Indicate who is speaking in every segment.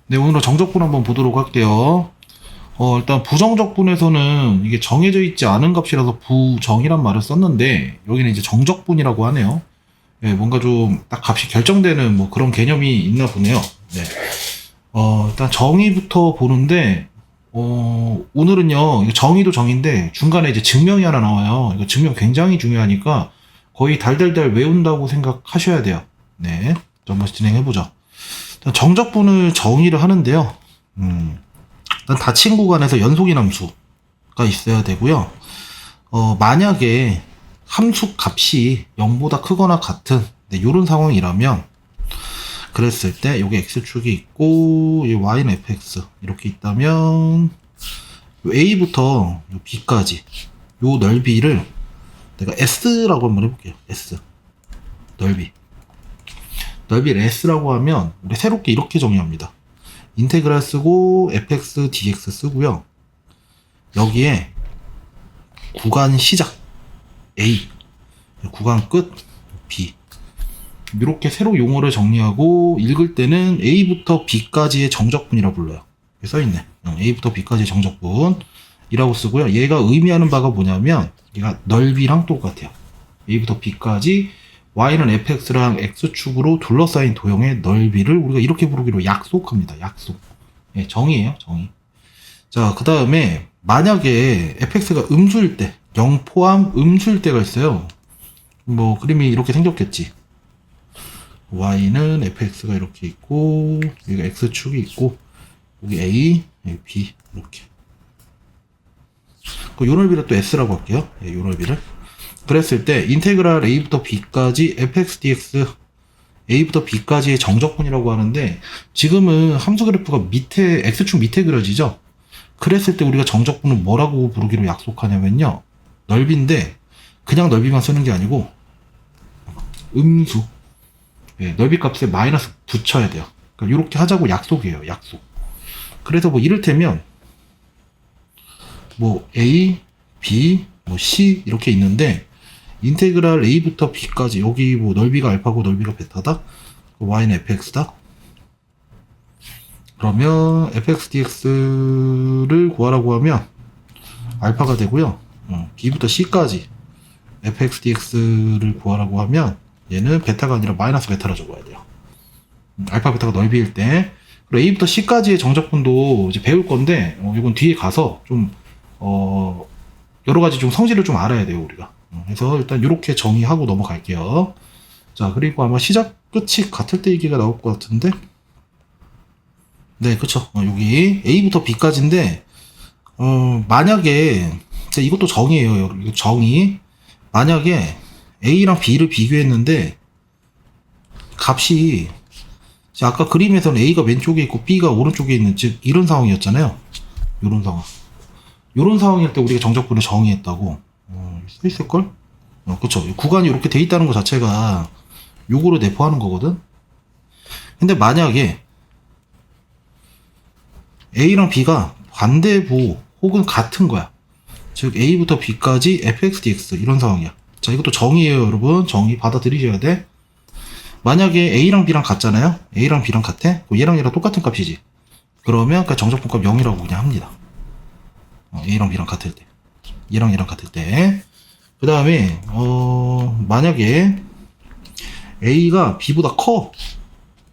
Speaker 1: 네, 오늘은 정적분 한번 보도록 할게요. 일단 부정적분에서는 이게 정해져 있지 않은 값이라서 부정이란 말을 썼는데, 여기는 이제 정적분이라고 하네요. 네, 뭔가 좀 딱 값이 결정되는 뭐 그런 개념이 있나 보네요. 네. 일단 정의부터 보는데, 오늘은요, 이거 정의도 정의인데, 중간에 이제 증명이 하나 나와요. 이거 증명 굉장히 중요하니까, 거의 달달달 외운다고 생각하셔야 돼요. 네. 한번 진행해보죠. 일단 정적분을 정의를 하는데요. 일단 닫힌 구간에서 연속인 함수가 있어야 되고요. 만약에 함수 값이 0보다 크거나 같은 이런 상황이라면 그랬을 때 여기 x축이 있고 이 y는 fx 이렇게 있다면 a부터 b까지 요 넓이를 내가 s라고 한번 해볼게요. s 넓이를 s라고 하면 우리 새롭게 이렇게 정의합니다. 인테그랄 쓰고 fx dx 쓰고요. 여기에 구간 시작 a, 구간 끝 b 이렇게 새로 용어를 정리하고 읽을 때는 a부터 b까지의 정적분이라 불러요. 써있네. a부터 b까지의 정적분이라고 쓰고요. 얘가 의미하는 바가 뭐냐면 얘가 넓이랑 똑같아요. a부터 b까지 y는 fx랑 x축으로 둘러싸인 도형의 넓이를 우리가 이렇게 부르기로 약속합니다. 약속. 예, 정의예요. 정의. 자, 그 다음에 만약에 fx가 음수일 때 0 포함 음수일 때가 있어요. 뭐 그림이 이렇게 생겼겠지. y는 fx가 이렇게 있고 여기가 x축이 있고 여기 a, 여기 b 이렇게. 요 넓이를 또 s라고 할게요. 예, 요 넓이를. 그랬을 때 인테그랄 a부터 b까지 fx dx a부터 b까지의 정적분이라고 하는데 지금은 함수 그래프가 밑에 x축 밑에 그려지죠. 그랬을 때 우리가 정적분을 뭐라고 부르기로 약속하냐면요, 넓이인데 그냥 넓이만 쓰는 게 아니고 음수, 예, 넓이 값에 마이너스 붙여야 돼요. 그러니까 이렇게 하자고 약속이에요. 약속. 그래서 뭐 이를테면 뭐 a, b, 뭐 c 이렇게 있는데 인테그랄 a부터 b까지 여기 뭐 넓이가 알파고 넓이가 베타다. y는 fx다. 그러면 fx dx를 구하라고 하면 알파가 되고요. b부터 c까지 fx dx를 구하라고 하면 얘는 베타가 아니라 마이너스 베타로 적어야 돼요. 알파 베타가 넓이일 때. 그리고 a부터 c까지의 정적분도 이제 배울 건데 이건 뒤에 가서 좀 여러 가지 좀 성질을 좀 알아야 돼요, 우리가. 그래서 일단 이렇게 정의하고 넘어갈게요. 자, 그리고 아마 시작 끝이 같을 때 얘기가 나올 것 같은데. 네, 그쵸. 여기 a부터 b까지인데 만약에 이것도 정의예요. 이거 정의. 만약에 a랑 b를 비교했는데 값이 아까 그림에서는 a가 왼쪽에 있고 b가 오른쪽에 있는 즉 이런 상황이었잖아요. 이런 상황. 이런 상황일 때 우리가 정적분을 정의했다고 써있을걸? 그쵸. 구간이 이렇게 돼 있다는 것 자체가 요거를 내포하는 거거든. 근데 만약에 a랑 b가 반대부 혹은 같은 거야. 즉 a부터 b까지 fx dx 이런 상황이야. 자, 이것도 정의예요, 여러분. 정의 받아들이셔야 돼. 만약에 a랑 b랑 같잖아요. a랑 b랑 같아. 얘랑 얘랑 똑같은 값이지. 그러면 그 정적분값 0이라고 그냥 합니다. a랑 b랑 같을 때, 얘랑 얘랑 같을 때. 그 다음에 만약에 a가 b보다 커.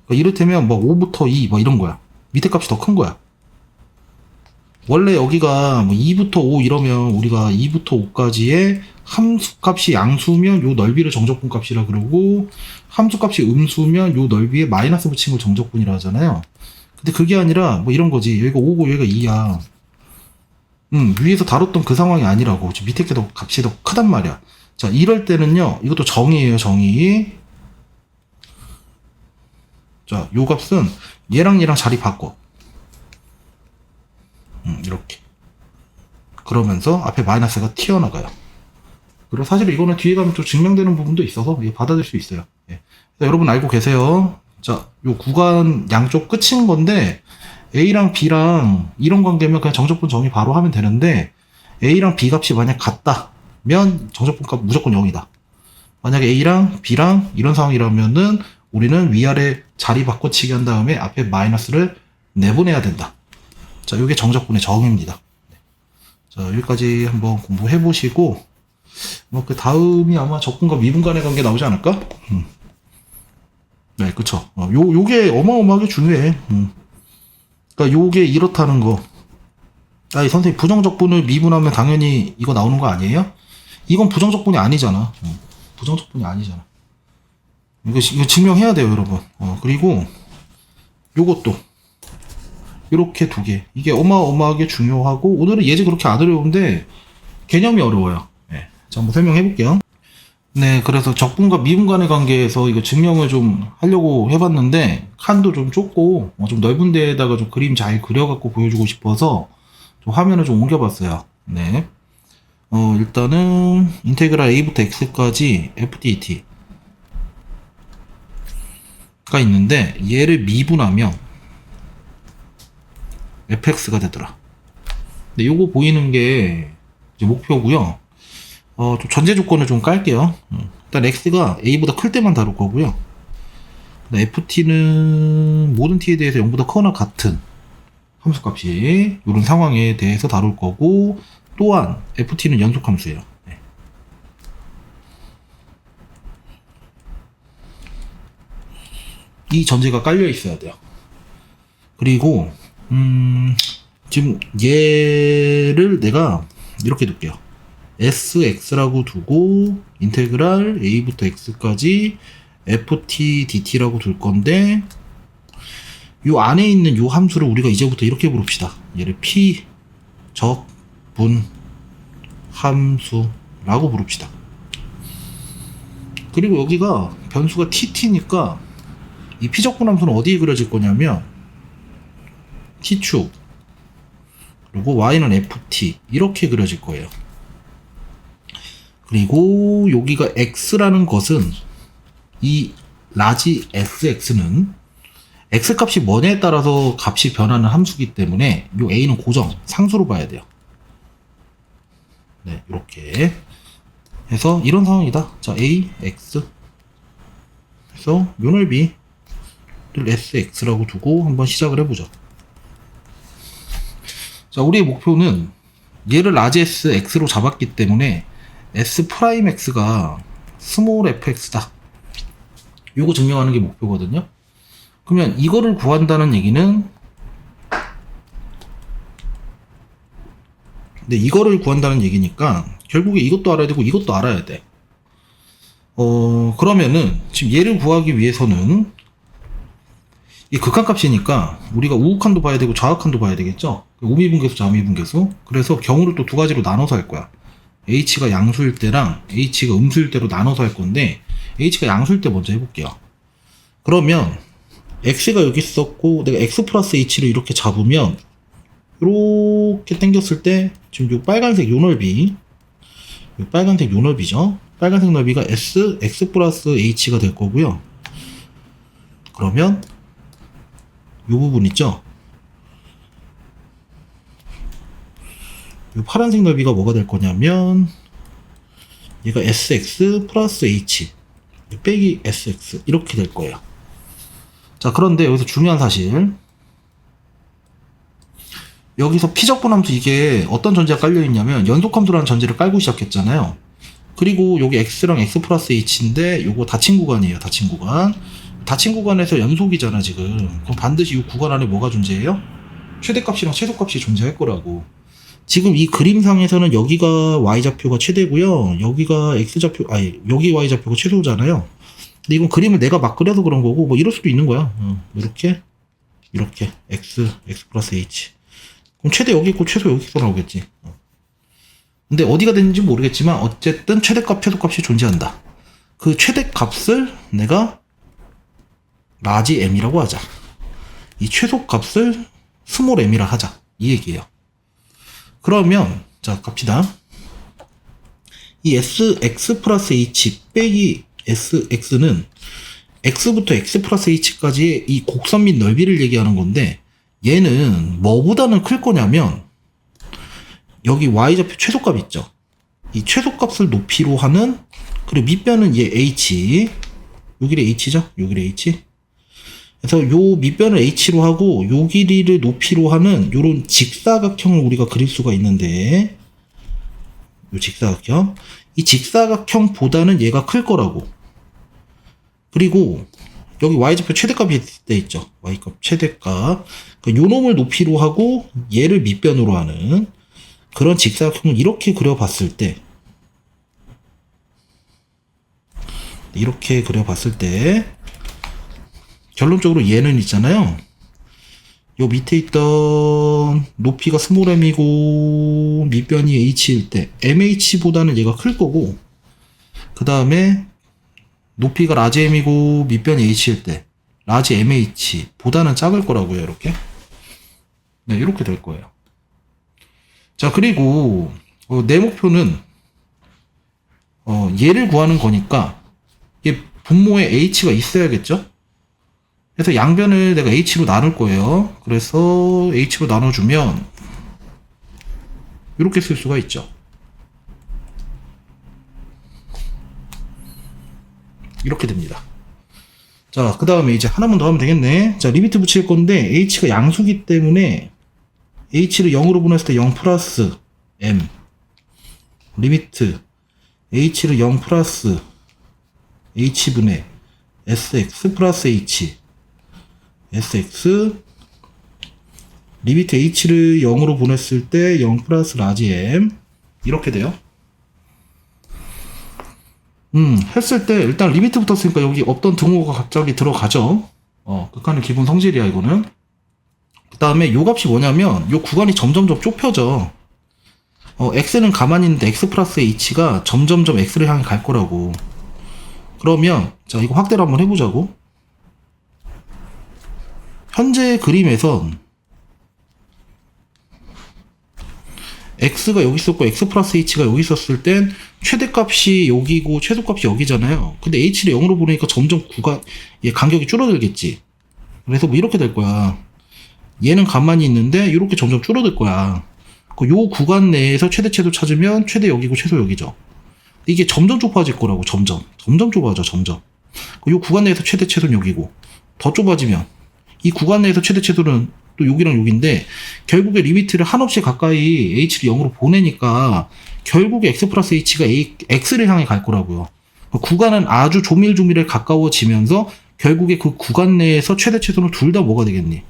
Speaker 1: 그러니까 이를테면 뭐 5부터 2 뭐 이런 거야. 밑에 값이 더 큰 거야. 원래 여기가 뭐 2부터 5 이러면 우리가 2부터 5까지의 함수 값이 양수면 요 넓이를 정적분 값이라 그러고, 함수 값이 음수면 요 넓이에 마이너스 붙인 걸 정적분이라 하잖아요. 근데 그게 아니라 뭐 이런 거지. 여기가 5고 여기가 2야. 위에서 다뤘던 그 상황이 아니라고. 밑에 게 더 값이 더 크단 말이야. 자, 이럴 때는요, 이것도 정의예요, 정의. 자, 요 값은 얘랑 얘랑 자리 바꿔. 이렇게. 그러면서 앞에 마이너스가 튀어나가요. 그리고 사실 이거는 뒤에 가면 좀 증명되는 부분도 있어서 받아들일 수 있어요. 예. 여러분 알고 계세요. 자, 요 구간 양쪽 끝인 건데 A랑 B랑 이런 관계면 그냥 정적분 정의 바로 하면 되는데, A랑 B 값이 만약 같다면 정적분 값 무조건 0이다. 만약에 A랑 B랑 이런 상황이라면은 우리는 위아래 자리 바꿔치기 한 다음에 앞에 마이너스를 내보내야 된다. 자, 이게 정적분의 정의입니다. 자, 여기까지 한번 공부해 보시고, 뭐, 그 다음이 아마 적분과 미분 간의 관계 나오지 않을까? 네, 그쵸. 요게 어마어마하게 중요해. 그러니까 요게 이렇다는 거. 아니, 선생님, 부정적분을 미분하면 당연히 이거 나오는 거 아니에요? 이건 부정적분이 아니잖아. 부정적분이 아니잖아. 이거 증명해야 돼요, 여러분. 그리고 요것도 이렇게 두 개. 이게 어마어마하게 중요하고, 오늘은 예제 그렇게 안 어려운데 개념이 어려워요. 네. 자, 한번 설명해 볼게요. 네, 그래서 적분과 미분 간의 관계에서 이거 증명을 좀 하려고 해봤는데, 칸도 좀 좁고 좀 넓은 데에다가 좀 그림 잘 그려갖고 보여주고 싶어서 좀 화면을 좀 옮겨봤어요. 네. 일단은 인테그랄 a부터 x까지 fdt 가 있는데, 얘를 미분하면 fx가 되더라. 근데 요거 보이는 게 이제 목표고요. 좀 전제 조건을 좀 깔게요. 일단 x가 a보다 클 때만 다룰 거고요. ft는 모든 t에 대해서 0보다 크거나 같은 함수값이 이런 상황에 대해서 다룰 거고, 또한 ft는 연속함수예요. 네. 이 전제가 깔려 있어야 돼요. 그리고 지금 얘를 내가 이렇게 둘게요. sx라고 두고 인테그랄 a부터 x까지 ft dt라고 둘 건데, 요 안에 있는 요 함수를 우리가 이제부터 이렇게 부릅시다. 얘를 p 적분 함수라고 부릅시다. 그리고 여기가 변수가 tt니까 이 피적분 함수는 어디에 그려질 거냐면 t축, 그리고 y는 ft 이렇게 그려질 거예요. 그리고 여기가 x라는 것은, 이 라지 sx는 x 값이 뭐냐에 따라서 값이 변하는 함수기 때문에 요 a는 고정 상수로 봐야 돼요. 네, 이렇게 해서 이런 상황이다. 자, a x 그래서 요 넓이를 sx라고 두고 한번 시작을 해보죠. 자, 우리의 목표는 얘를 라지 x로 잡았기 때문에 s 프라임 x가 스몰 fx다. 요거 증명하는 게 목표거든요. 그러면 이거를 구한다는 얘기는, 근데 이거를 구한다는 얘기니까 결국에 이것도 알아야 되고 이것도 알아야 돼. 그러면은 지금 얘를 구하기 위해서는 이 극한값이니까 우리가 우극한도 봐야 되고 좌극한도 봐야 되겠죠. 우미분계수, 좌미분계수. 그래서 경우를 또 두 가지로 나눠서 할 거야. h가 양수일 때랑 h가 음수일 때로 나눠서 할 건데, h가 양수일 때 먼저 해볼게요. 그러면 x가 여기 있었고 내가 x 플러스 h를 이렇게 잡으면, 이렇게 당겼을 때 지금 요 빨간색 요 넓이, 요 빨간색 요 넓이죠. 빨간색 넓이가 x 플러스 h가 될 거고요. 그러면 요 부분 있죠? 요 파란색 넓이가 뭐가 될 거냐면, 얘가 sx 플러스 h 빼기 sx 이렇게 될 거예요. 자, 그런데 여기서 중요한 사실, 여기서 피적분 함수, 이게 어떤 전제가 깔려 있냐면 연속함수라는 전제를 깔고 시작했잖아요. 그리고 여기 x랑 x 플러스 h인데 요거 닫힌 구간이에요. 닫힌 구간. 닫힌 구간에서 연속이잖아 지금. 그럼 반드시 이 구간 안에 뭐가 존재해요? 최대값이랑 최소값이 존재할 거라고. 지금 이 그림상에서는 여기가 y좌표가 최대고요, 여기가 x좌표, 아니 여기 y좌표가 최소잖아요. 근데 이건 그림을 내가 막 그려서 그런 거고, 뭐 이럴 수도 있는 거야. 이렇게 x 플러스 h. 그럼 최대 여기 있고 최소 여기 있어 나오겠지. 근데 어디가 됐는지 모르겠지만 어쨌든 최대값 최소값이 존재한다. 그 최대값을 내가 라지 m이라고 하자. 이 최소값을 스몰 m이라 하자. 이 얘기예요. 그러면 자 갑시다. 이 x 플러스 h 빼기 sx는 x부터 x 플러스 h까지의 이 곡선 및 넓이를 얘기하는 건데, 얘는 뭐보다는 클 거냐면 여기 y좌표 최소값 있죠. 이 최소값을 높이로 하는, 그리고 밑변은 얘 h, 여기를 h죠. 여기를 h 그래서 요 밑변을 h로 하고 요 길이를 높이로 하는 요런 직사각형을 우리가 그릴 수가 있는데, 요 직사각형, 이 직사각형보다는 얘가 클 거라고. 그리고 여기 y좌표 최대값이 돼 있죠. y값 최대값. 그러니까 요 놈을 높이로 하고 얘를 밑변으로 하는 그런 직사각형을 이렇게 그려봤을 때, 결론적으로 얘는 있잖아요. 요 밑에 있던 높이가 스몰 m이고 밑변이 h일 때 mh보다는 얘가 클 거고, 그 다음에 높이가 라지 m이고 밑변이 h일 때 라지 mh보다는 작을 거라고요. 이렇게. 네, 이렇게 될 거예요. 자, 그리고 내 목표는 얘를 구하는 거니까 얘 분모에 h가 있어야겠죠? 그래서 양변을 내가 h로 나눌 거예요. 그래서 h로 나눠주면 이렇게 쓸 수가 있죠. 이렇게 됩니다. 자, 그 다음에 이제 하나만 더 하면 되겠네. 자, 리미트 붙일 건데 h가 양수기 때문에 h를 0으로 보냈을 때 0 플러스 m, 리미트 h를 0 플러스 h분의 sx 플러스 h, sx, 리미트 h를 0으로 보냈을 때 0 플러스 라지 m, 이렇게 돼요. 했을 때 일단 리미트 붙었으니까 여기 없던 등호가 갑자기 들어가죠. 극한의 기본 성질이야 이거는. 그 다음에 요 값이 뭐냐면 요 구간이 점점점 좁혀져. x는 가만히 있는데 x 플러스 h가 점점점 x를 향해 갈 거라고. 그러면 자, 이거 확대를 한번 해보자고. 현재 그림에선 x가 여기 있었고 x 플러스 h가 여기 있었을 땐 최대값이 여기고 최소값이 여기잖아요. 근데 h를 0으로 보내니까 점점 간격이 줄어들겠지. 그래서 뭐 이렇게 될 거야. 얘는 가만히 있는데 이렇게 점점 줄어들 거야. 요 구간 내에서 최대 최소 찾으면 최대 여기고 최소 여기죠. 이게 점점 좁아질 거라고. 점점 좁아져. 점점. 요 구간 내에서 최대 최소는 여기고, 더 좁아지면 이 구간 내에서 최대 최소는 또 여기랑 여기인데, 결국에 리미트를 한없이 가까이 h를 0으로 보내니까 결국에 x 플러스 h가 x를 향해 갈 거라고요. 구간은 아주 조밀조밀에 가까워지면서 결국에 그 구간 내에서 최대 최소는 둘 다 뭐가 되겠니?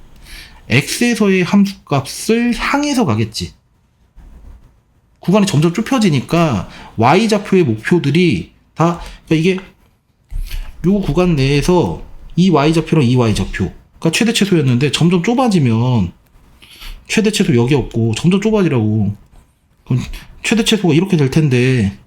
Speaker 1: x에서의 함수값을 향해서 가겠지. 구간이 점점 좁혀지니까 y좌표의 목표들이 다, 그러니까 이게 요 구간 내에서 이 y좌표랑 이 y좌표가 최대 최소였는데 점점 좁아지면 최대 최소 여기 없고 점점 좁아지라고. 그럼 최대 최소가 이렇게 될 텐데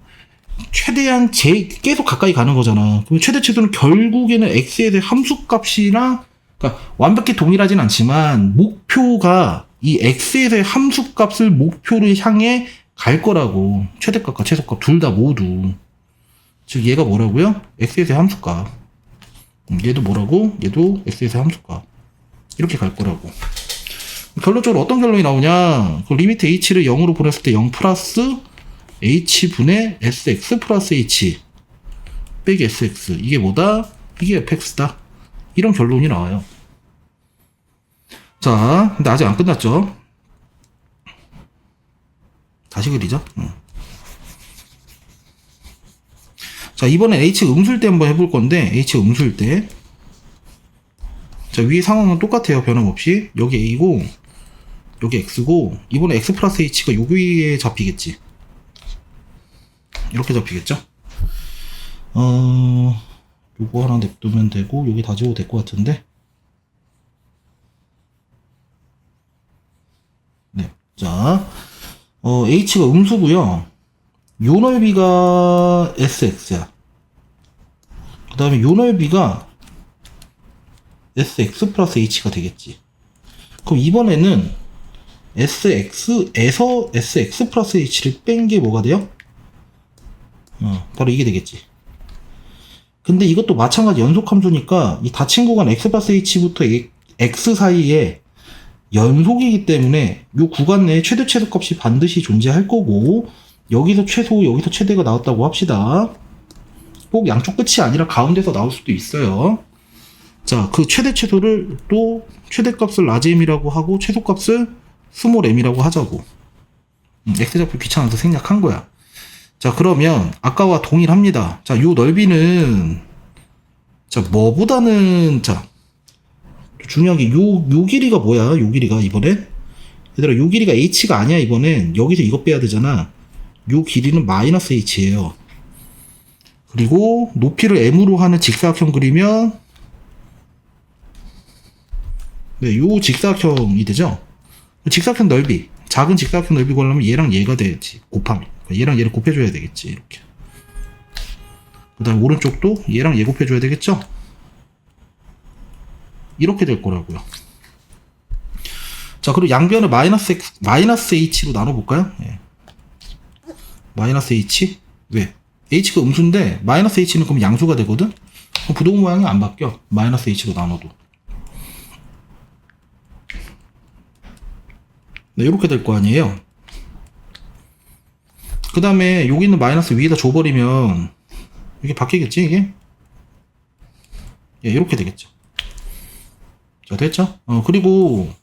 Speaker 1: 최대한 계속 가까이 가는 거잖아. 그럼 최대 최소는 결국에는 x에 대해 함수값이랑, 그러니까 완벽히 동일하진 않지만 목표가 이 x에 대해 함수값을 목표를 향해 갈 거라고. 최대값과 최소값 둘 다 모두. 즉 얘가 뭐라고요? x에 대해 함수값. 얘도 뭐라고? 얘도 x에 대해 함수값. 이렇게 갈 거라고. 결론적으로 어떤 결론이 나오냐? 그 리미트 h를 0으로 보냈을 때 0 플러스 h분의 sx 플러스 h 빼기 sx. 이게 뭐다? 이게 fx다. 이런 결론이 나와요. 자, 근데 아직 안 끝났죠? 다시 그리죠? 자, 이번엔 h 음수일 때 한번 해볼 건데, h 음수일 때. 자, 위의 상황은 똑같아요. 변함없이. 여기 a고, 여기 x고, 이번에 x 플러스 h가 여기에 잡히겠지. 이렇게 잡히겠죠? 요거 하나 냅두면 되고, 여기 다 지워도 될 것 같은데. 네. 자, h가 음수고요. 요 넓이가 sx야. 그 다음에 요 넓이가 sx 플러스 h가 되겠지. 그럼 이번에는 sx에서 sx 플러스 h를 뺀 게 뭐가 돼요? 바로 이게 되겠지. 근데 이것도 마찬가지 연속함수니까 이 닫힌 구간 x 플러스 h부터 x 사이에 연속이기 때문에 이 구간 내에 최대 최소값이 반드시 존재할 거고, 여기서 최소, 여기서 최대가 나왔다고 합시다. 꼭 양쪽 끝이 아니라 가운데서 나올 수도 있어요. 자, 그 최대 최소를 또 최대값을 라지 m이라고 하고 최소값을 스몰 m이라고 하자고. x좌표 귀찮아서 생략한 거야. 자, 그러면 아까와 동일합니다. 자, 요 넓이는 자, 뭐보다는 자, 중요한 게 요 길이가 뭐야? 요 길이가 이번엔 얘들아, 요 길이가 h가 아니야. 이번엔 여기서 이거 빼야 되잖아. 요 길이는 마이너스 h예요. 그리고 높이를 m으로 하는 직사각형 그리면 네, 요 직사각형이 되죠. 직사각형 넓이, 작은 직사각형 넓이 구하려면 얘랑 얘가 돼야지. 곱하면 얘랑 얘를 곱해줘야 되겠지. 이렇게. 그 다음에 오른쪽도 얘랑 얘 곱해줘야 되겠죠. 이렇게 될 거라고요. 자, 그리고 양변을 마이너스 h로 나눠볼까요? 예. 마이너스 h? 왜? h가 음수인데 마이너스 h는 그럼 양수가 되거든? 그럼 부동 모양이 안 바뀌어. 마이너스 h로 나눠도. 네, 이렇게 될 거 아니에요. 그 다음에 여기 있는 마이너스 위에다 줘버리면 이게 바뀌겠지, 이게? 예, 이렇게 되겠죠. 자, 됐죠? 그리고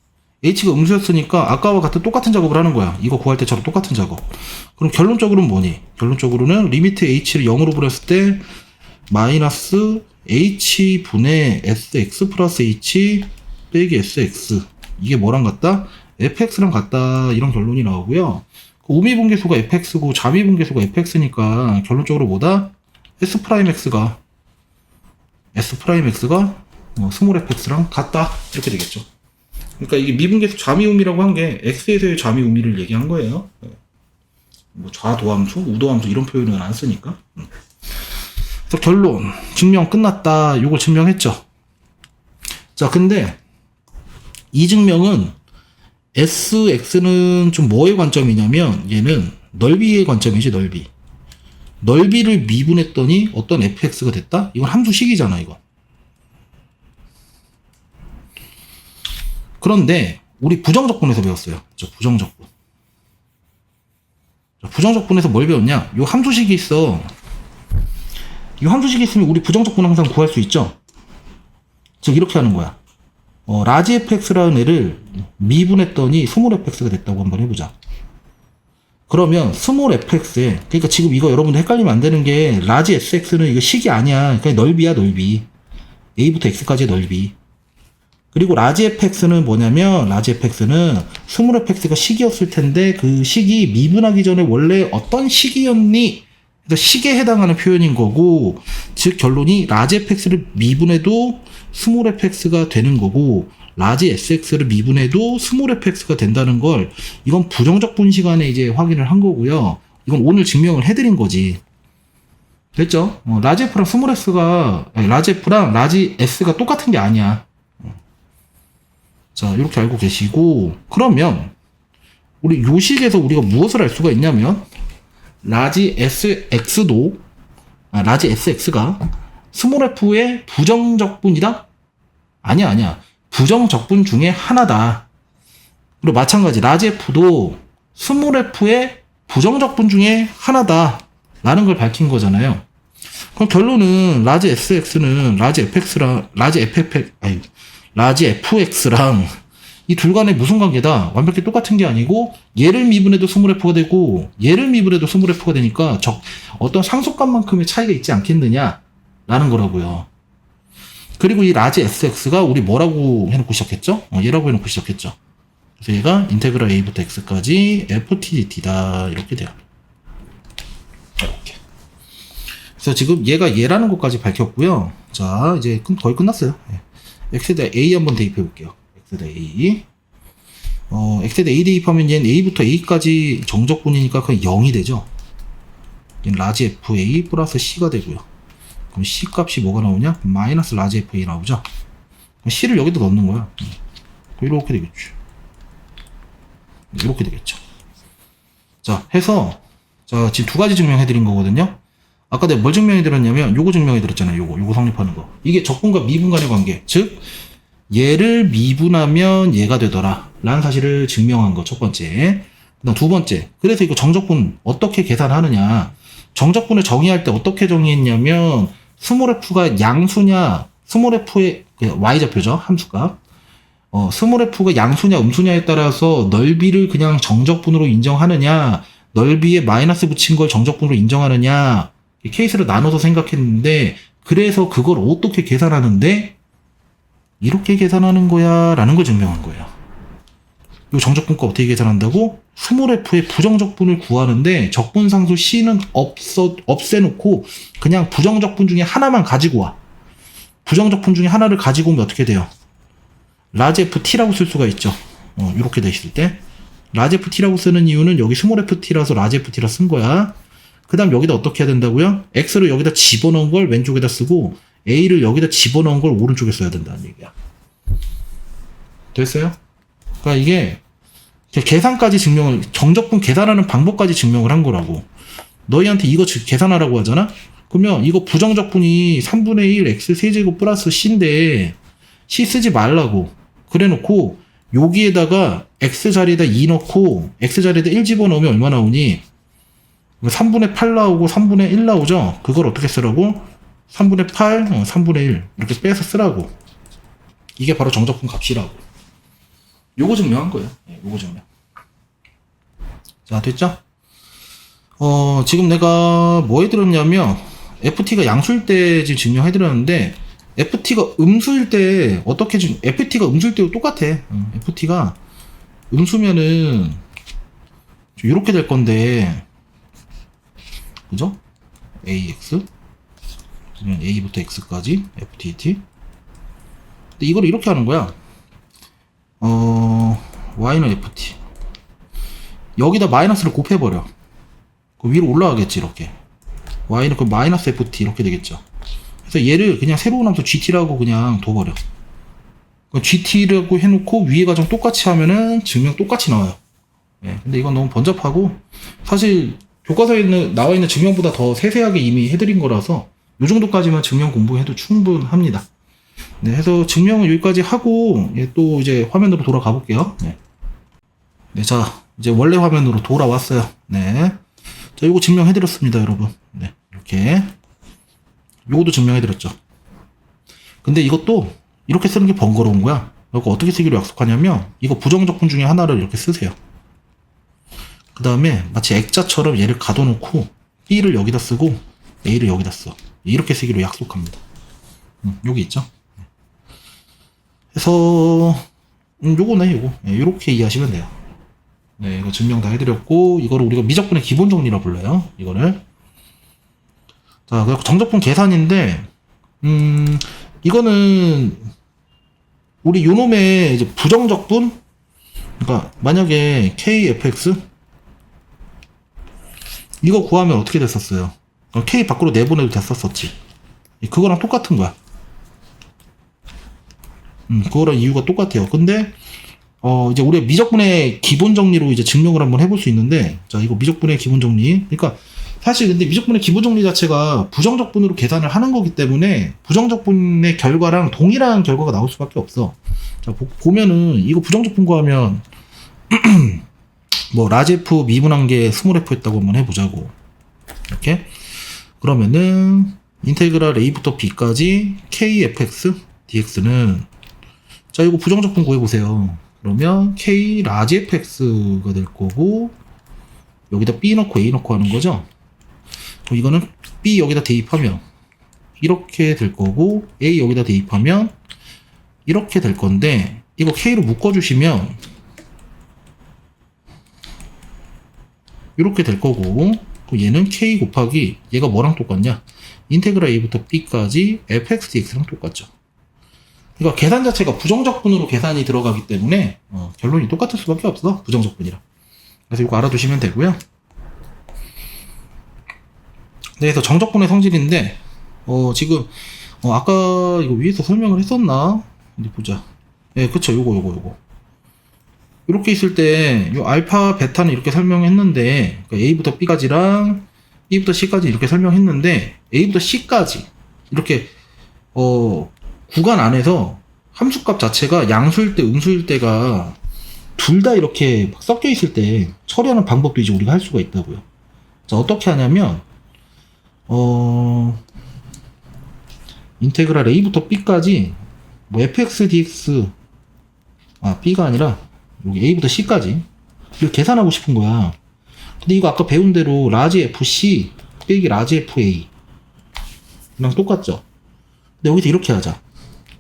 Speaker 1: h가 음수였으니까 아까와 같은 똑같은 작업을 하는 거야. 이거 구할 때처럼 똑같은 작업. 그럼 결론적으로는 뭐니? 결론적으로는 리미트 h를 0으로 버렸을 때 마이너스 h분의 sx 플러스 h 빼기 sx, 이게 뭐랑 같다? fx랑 같다, 이런 결론이 나오고요. 그 우미분계수가 fx고 자미분계수가 fx니까 결론적으로 뭐다? s'x가 스몰 fx랑 같다, 이렇게 되겠죠. 그러니까 이게 미분계수 좌미우미라고 한 게 x에서의 좌미우미를 얘기한 거예요. 뭐 좌도함수, 우도함수 이런 표현은 안 쓰니까. 그래서 결론, 증명 끝났다. 이걸 증명했죠. 자, 근데 이 증명은 sx는 좀 뭐의 관점이냐면 얘는 넓이의 관점이지. 넓이를 미분했더니 어떤 fx가 됐다? 이건 함수식이잖아, 이거. 그런데 우리 부정적분에서 배웠어요. 부정적분. 부정적분에서 뭘 배웠냐? 요 함수식이 있어. 이 함수식이 있으면 우리 부정적분 항상 구할 수 있죠. 즉 이렇게 하는 거야. 라지 fx라는 애를 미분했더니 스몰 fx가 됐다고 한번 해보자. 그러면 스몰 fx에, 그러니까 지금 이거 여러분들 헷갈리면 안 되는 게 라지 sx는 이거 식이 아니야. 그냥 넓이야, 넓이. a부터 x까지의 넓이. 그리고 라지 fx는 뭐냐면 라지 fx는 스몰 fx가 식이었을 텐데 그 식이 미분하기 전에 원래 어떤 식이었니? 그래서 식에 해당하는 표현인 거고, 즉 결론이 라지 fx를 미분해도 스몰 fx가 되는 거고 라지 sx를 미분해도 스몰 fx가 된다는 걸, 이건 부정적분 시간에 이제 확인을 한 거고요. 이건 오늘 증명을 해드린 거지. 됐죠? 라지 f랑 스몰 x가, 라지 f랑 라지 s가 똑같은 게 아니야. 자, 이렇게 알고 계시고, 그러면 우리 요식에서 우리가 무엇을 알 수가 있냐면 라지 sx가 스몰 f의 부정적분이다? 아니야. 부정적분 중에 하나다. 그리고 마찬가지 라지 f도 스몰 f의 부정적분 중에 하나다 라는 걸 밝힌 거잖아요. 그럼 결론은 라지 sx는 라지 fx랑 이 둘 간의 무슨 관계다? 완벽히 똑같은 게 아니고 얘를 미분해도 스몰 f가 되고 얘를 미분해도 스몰 f가 되니까 어떤 상속값만큼의 차이가 있지 않겠느냐 라는 거라고요. 그리고 이 라지 sx가 우리 뭐라고 해놓고 시작했죠? 얘라고 해놓고 시작했죠. 그래서 얘가 인테그랄 a부터 x까지 ftdt다, 이렇게 돼요. 이렇게. 그래서 지금 얘가 얘라는 것까지 밝혔고요. 자, 이제 거의 끝났어요. x에다 a 한번 대입해 볼게요. x에다 a. x에다 a 대입하면 얘는 a부터 a까지 정적분이니까 그냥 0이 되죠. 얘는 라지 fa 플러스 c가 되고요. 그럼 c 값이 뭐가 나오냐? 마이너스 라지 fa 나오죠. 그럼 c를 여기다 넣는 거야. 이렇게 되겠죠. 이렇게 되겠죠. 자, 해서 자, 지금 두 가지 증명해 드린 거거든요. 아까 내가 뭘 증명해 드렸냐면 요거 증명해 드렸잖아요. 요거 성립하는 거. 이게 적분과 미분 간의 관계. 즉 얘를 미분하면 얘가 되더라 라는 사실을 증명한 거, 첫 번째. 그다음 두 번째, 그래서 이거 정적분 어떻게 계산하느냐. 정적분을 정의할 때 어떻게 정의했냐면 스몰 f가 양수냐, 스몰 f의 그 y좌표죠. 함수값. 스몰 f가 양수냐 음수냐에 따라서 넓이를 그냥 정적분으로 인정하느냐, 넓이에 마이너스 붙인 걸 정적분으로 인정하느냐, 케이스를 나눠서 생각했는데, 그래서 그걸 어떻게 계산하는데, 이렇게 계산하는 거야 라는 걸 증명한 거예요. 이 정적분과 어떻게 계산한다고? 스몰 f의 부정적분을 구하는데 적분상수 c는 없애놓고 그냥 부정적분 중에 하나만 가지고 와. 부정적분 중에 하나를 가지고 오면 어떻게 돼요? 라지 ft라고 쓸 수가 있죠. 이렇게 되실 때 라지 ft라고 쓰는 이유는 여기 스몰 ft라서 라지 ft라 쓴 거야. 그 다음 여기다 어떻게 해야 된다고요? x를 여기다 집어넣은 걸 왼쪽에다 쓰고 a를 여기다 집어넣은 걸 오른쪽에 써야 된다는 얘기야. 됐어요? 그러니까 이게 계산까지 증명을, 정적분 계산하는 방법까지 증명을 한 거라고. 너희한테 이거 계산하라고 하잖아? 그러면 이거 부정적분이 3분의 1 x 세제곱 플러스 c인데 c 쓰지 말라고 그래 놓고 여기에다가 x 자리에다 2 넣고 x 자리에다 1 집어넣으면 얼마 나오니? 3분의 8 나오고 3분의 1 나오죠? 그걸 어떻게 쓰라고? 3분의 8, 3분의 1 이렇게 빼서 쓰라고. 이게 바로 정적분 값이라고. 요거 증명한 거예요. 요거 증명. 자, 됐죠? 지금 내가 뭐 해드렸냐면, FT가 양수일 때 지금 증명해드렸는데, FT가 음수일 때, FT가 음수일 때도 똑같아. FT가 음수면은, 이렇게 될 건데, 그죠? AX, A부터 X까지, FTT. 근데 이걸 이렇게 하는 거야. y는 ft 여기다 마이너스를 곱해버려. 그 위로 올라가겠지 이렇게. y는 그 마이너스 ft 이렇게 되겠죠. 그래서 얘를 그냥 새로운 함수 gt라고 그냥 둬버려. gt라고 해놓고 위에 과정 똑같이 하면은 증명 똑같이 나와요. 근데 이건 너무 번잡하고 사실 교과서에 나와 있는 증명보다 더 세세하게 이미 해드린 거라서 이 정도까지만 증명 공부해도 충분합니다. 네, 해서 증명은 여기까지 하고, 또 이제 화면으로 돌아가 볼게요. 네, 자, 이제 원래 화면으로 돌아왔어요. 네. 자, 요거 증명해드렸습니다, 여러분. 네, 이렇게. 요것도 증명해드렸죠. 근데 이것도 이렇게 쓰는 게 번거로운 거야. 이거 어떻게 쓰기로 약속하냐면, 이거 부정적분 중에 하나를 이렇게 쓰세요. 그 다음에 마치 액자처럼 얘를 가둬놓고, B를 여기다 쓰고, A를 여기다 써. 이렇게 쓰기로 약속합니다. 여기 있죠? 그래서 요거네 요거. 요렇게 이해하시면 돼요. 네, 이거 증명 다 해드렸고, 이거를 우리가 미적분의 기본 정리라 불러요. 이거를. 자, 그리고 정적분 계산인데, 이거는 우리 요놈의 이제 부정적분, 그러니까 만약에 KFX 이거 구하면 어떻게 됐었어요? K 밖으로 내보내도 됐었었지. 그거랑 똑같은 거야. 그거랑 이유가 똑같아요. 근데, 이제 우리가 미적분의 기본 정리로 이제 증명을 한번 해볼 수 있는데, 자, 이거 미적분의 기본 정리. 그러니까, 사실 근데 미적분의 기본 정리 자체가 부정적분으로 계산을 하는 거기 때문에, 부정적분의 결과랑 동일한 결과가 나올 수밖에 없어. 자, 보면은, 이거 부정적분 구하면, 뭐, 라지 F 미분한 게 스몰 F 했다고 한번 해보자고. 이렇게. 그러면은, 인테그랄 A부터 B까지 KFX, DX는 자, 이거 부정적분 구해보세요. 그러면 K 라지 fx가 될 거고 여기다 B 넣고 A 넣고 하는 거죠. 그럼 이거는 B 여기다 대입하면 이렇게 될 거고 A 여기다 대입하면 이렇게 될 건데 이거 K로 묶어주시면 이렇게 될 거고 얘는 K 곱하기 얘가 뭐랑 똑같냐? 인테그랄 A부터 B까지 fx dx랑 똑같죠. 그러니까 계산 자체가 부정적분으로 계산이 들어가기 때문에 결론이 똑같을 수밖에 없어. 부정적분이라. 그래서 이거 알아두시면 되고요. 네, 그래서 정적분의 성질인데 지금 아까 이거 위에서 설명을 했었나? 어디 보자. 네, 그쵸. 요거. 이렇게 있을 때 요 알파, 베타는 이렇게 설명했는데 그러니까 A부터 B까지랑 B부터 C까지 이렇게 설명했는데 A부터 C까지 이렇게 구간 안에서 함수값 자체가 양수일 때, 음수일 때가 둘 다 이렇게 섞여 있을 때 처리하는 방법도 이제 우리가 할 수가 있다고요. 자, 어떻게 하냐면, 인테그랄 A부터 B까지 뭐 fx, dx, b가 아니라 여기 a부터 c까지 이걸 계산하고 싶은 거야. 근데 이거 아까 배운 대로 라지 fc 빼기 라지 fa 이랑 똑같죠? 근데 여기서 이렇게 하자.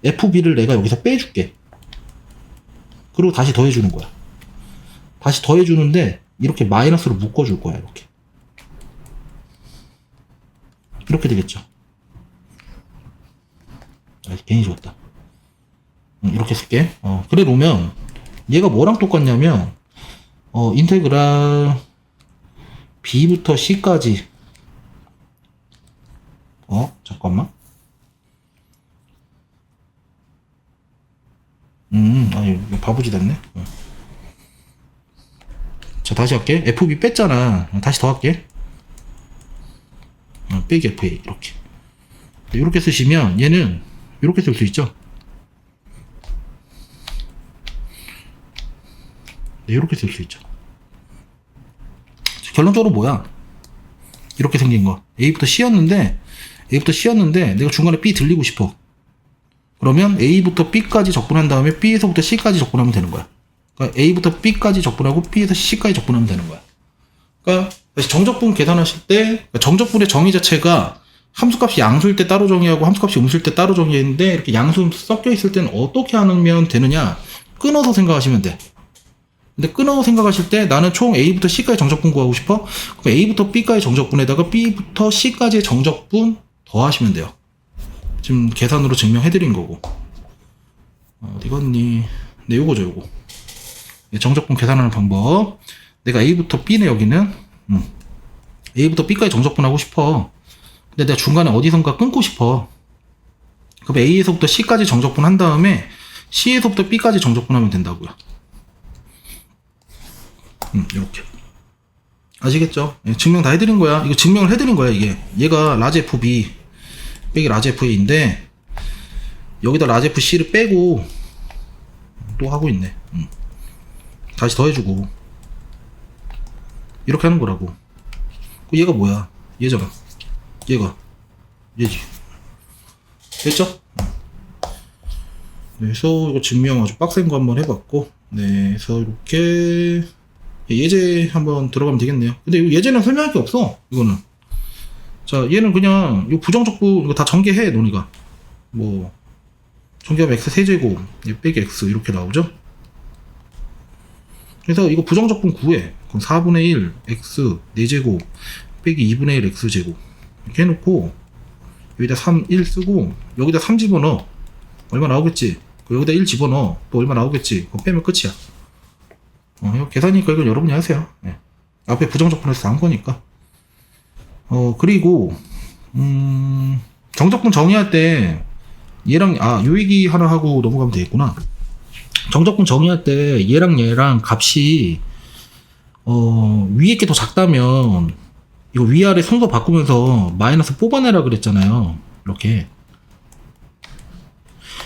Speaker 1: fb를 내가 여기서 빼줄게. 그리고 다시 더해주는 거야. 다시 더해주는데 이렇게 마이너스로 묶어줄 거야. 이렇게 되겠죠. 괜히 줬다. 이렇게 쓸게. 그래 놓으면 얘가 뭐랑 똑같냐면 인테그랄 b부터 c까지 잠깐만. 이거 바보지 됐네. 자, 다시 할게. fb 뺐잖아. 다시 더 할게. 빼기 fa 이렇게 쓰시면 얘는 이렇게 쓸 수 있죠. 이렇게 쓸 수 있죠. 결론적으로 뭐야? 이렇게 생긴 거 A부터 C였는데 내가 중간에 B 들리고 싶어. 그러면 A부터 B까지 적분한 다음에 B에서부터 C까지 적분하면 되는 거야. 그러니까 A부터 B까지 적분하고 B에서 C까지 적분하면 되는 거야. 그러니까 정적분 계산하실 때 정적분의 정의 자체가 함수값이 양수일 때 따로 정의하고 함수값이 음수일 때 따로 정의했는데 이렇게 양수 섞여 있을 때는 어떻게 하면 되느냐? 끊어서 생각하시면 돼. 근데 끊어서 생각하실 때 나는 총 A부터 C까지 정적분 구하고 싶어? 그럼 A부터 B까지 정적분에다가 B부터 C까지의 정적분 더하시면 돼요. 지금 계산으로 증명해드린 거고. 어디 갔니? 네, 요거죠, 요거. 정적분 계산하는 방법. 내가 A부터 B네, 여기는. A부터 B까지 정적분하고 싶어. 근데 내가 중간에 어디선가 끊고 싶어. 그럼 A에서부터 C까지 정적분 한 다음에 C에서부터 B까지 정적분하면 된다고요. 이렇게. 아시겠죠? 증명 다 해드린 거야. 이거 증명을 해드린 거야, 이게. 얘가 라지 FB 빼기 라지 FA인데, 여기다 라지 FC를 빼고, 또 하고 있네. 다시 더해주고. 이렇게 하는 거라고. 얘가 뭐야? 얘잖아. 얘지. 됐죠? 그래서 이거 증명 아주 빡센 거 한번 해봤고, 네, 그래서 이렇게 예제 한번 들어가면 되겠네요. 근데 이거 예제는 설명할 게 없어. 이거는. 자, 얘는 그냥 이 부정적분 이거 다 전개해. 논의가 뭐 전개하면 x 세제곱 빼기 x 이렇게 나오죠. 그래서 이거 부정적분 구해. 그럼 4분의 1 x 4제곱 빼기 2분의 1 x제곱 이렇게 해놓고 여기다 3, 1 쓰고 여기다 3 집어넣어. 얼마 나오겠지? 여기다 1 집어넣어. 또 얼마 나오겠지? 그거 빼면 끝이야. 이거 계산이니까 이건 여러분이 하세요. 네. 앞에 부정적분에서 다 한 거니까. 그리고 정적분 정의할 때 얘랑 요 얘기 하나 하고 넘어가면 되겠구나. 정적분 정의할 때 얘랑 값이 위에 게 더 작다면 이거 위아래 순서 바꾸면서 마이너스 뽑아내라 그랬잖아요. 이렇게.